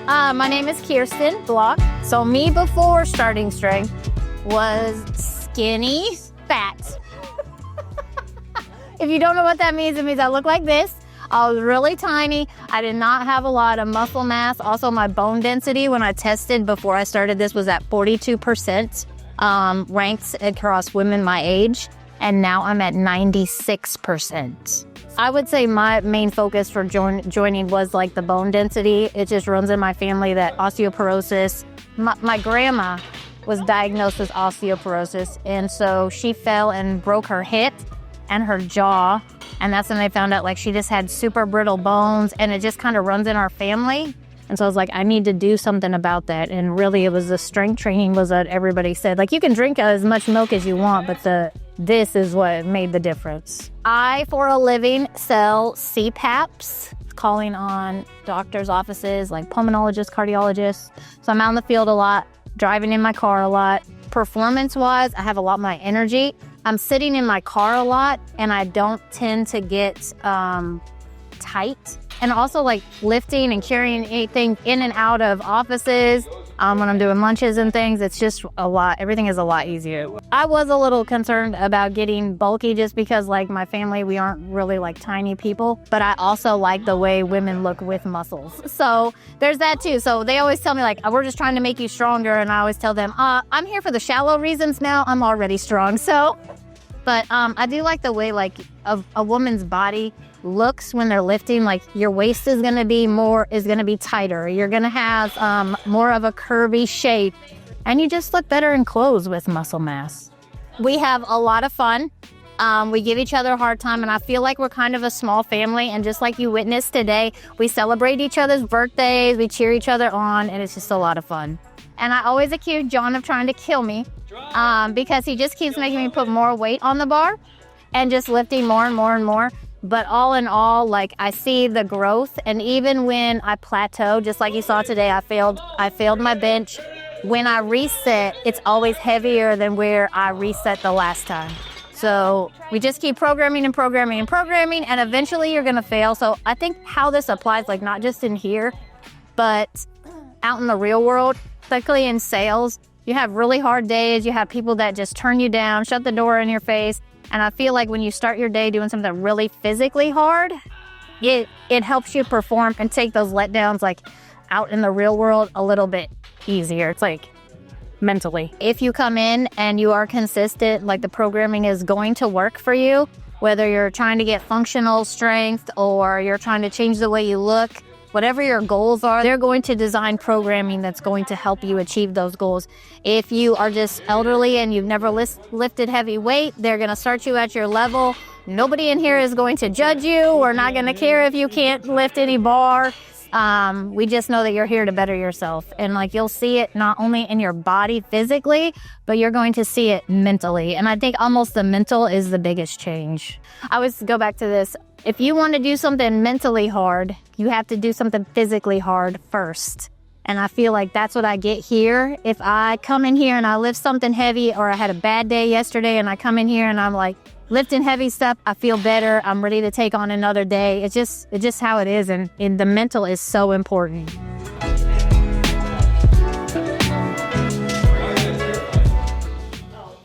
My name is Kearston Block. So me before starting strength was skinny, fat. If you don't know what that means, it means I look like this. I was really tiny. I did not have a lot of muscle mass. Also, my bone density when I tested before I started this was at 42%, ranked across women my age. And now I'm at 96%. I would say my main focus for joining was like the bone density. It just runs in my family, that osteoporosis. My grandma was diagnosed with osteoporosis, and so she fell and broke her hip and her jaw, and that's when they found out like she just had super brittle bones, and it just kind of runs in our family. And so I was like, I need to do something about that. And really it was the strength training was what everybody said. Like, you can drink as much milk as you want, but this is what made the difference. I, for a living, sell CPAPs, calling on doctors' offices like pulmonologists, cardiologists. So I'm out in the field a lot, driving in my car a lot. Performance-wise, I have a lot of my energy. I'm sitting in my car a lot, and I don't tend to get tight. And also like lifting and carrying anything in and out of offices, when I'm doing lunches and things, it's just a lot. Everything is a lot easier. I was a little concerned about getting bulky just because like my family, we aren't really like tiny people, but I also like the way women look with muscles. So there's that too. So they always tell me like, we're just trying to make you stronger. And I always tell them, I'm here for the shallow reasons now. I'm already strong. So, but I do like the way like a woman's body looks when they're lifting. Like your waist is going to be tighter. You're going to have more of a curvy shape, and you just look better in clothes with muscle mass. We have a lot of fun. We give each other a hard time, and I feel like we're kind of a small family. And just like you witnessed today, we celebrate each other's birthdays, we cheer each other on, and it's just a lot of fun. And I always accuse John of trying to kill me because he just keeps making me put more weight on the bar and just lifting more and more and more. But all in all, like, I see the growth. And even when I plateau, just like you saw today, I failed my bench. When I reset, it's always heavier than where I reset the last time. So we just keep programming and programming and programming, and eventually you're gonna fail. So I think how this applies, like not just in here, but out in the real world, particularly in sales, you have really hard days. You have people that just turn you down, shut the door in your face. And I feel like when you start your day doing something really physically hard, it helps you perform and take those letdowns like out in the real world a little bit easier. It's like mentally. If you come in and you are consistent, like the programming is going to work for you, whether you're trying to get functional strength or you're trying to change the way you look, whatever your goals are, they're going to design programming that's going to help you achieve those goals. If you are just elderly and you've never lifted heavy weight, they're going to start you at your level. Nobody in here is going to judge you. We're not going to care if you can't lift any bar. We just know that you're here to better yourself. And like you'll see it not only in your body physically, but you're going to see it mentally. And I think almost the mental is the biggest change. I always go back to this. If you want to do something mentally hard, you have to do something physically hard first. And I feel like that's what I get here. If I come in here and I lift something heavy, or I had a bad day yesterday and I come in here and I'm like lifting heavy stuff, I feel better. I'm ready to take on another day. It's just how it is. And the mental is so important.